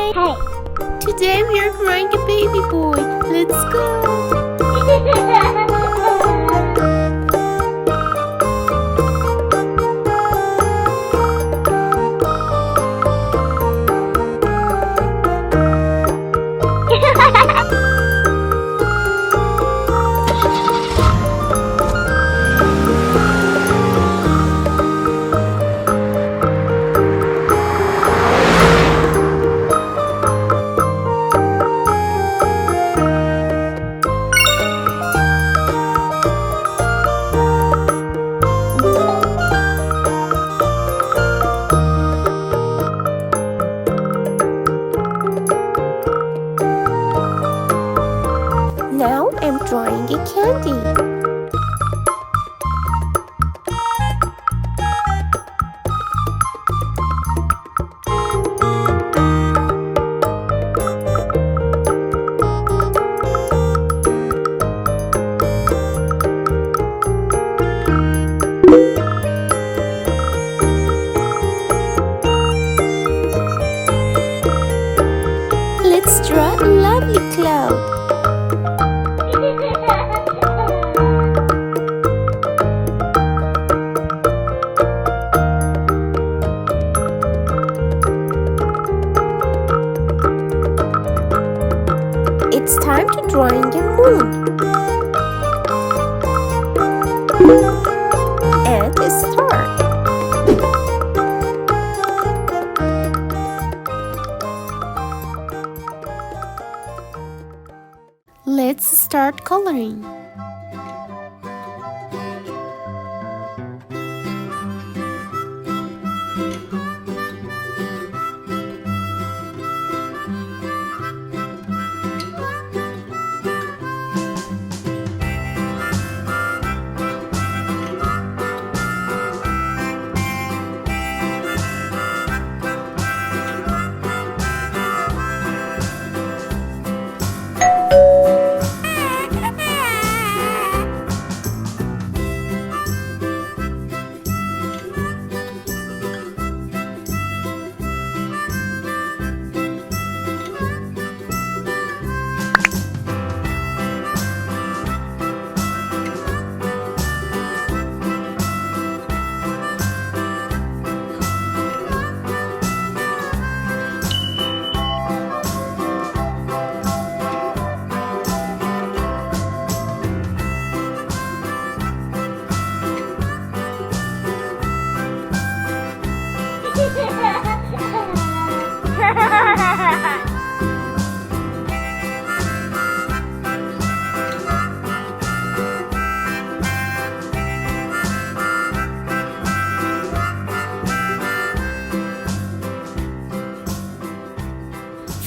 Hey. Today we are drawing a baby boy. Let's go. Now I'm drawing a candy. Let's draw a lovely cloud. It's time to drawing a moon and a star. Let's start coloring.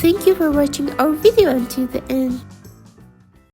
Thank you for watching our video until the end.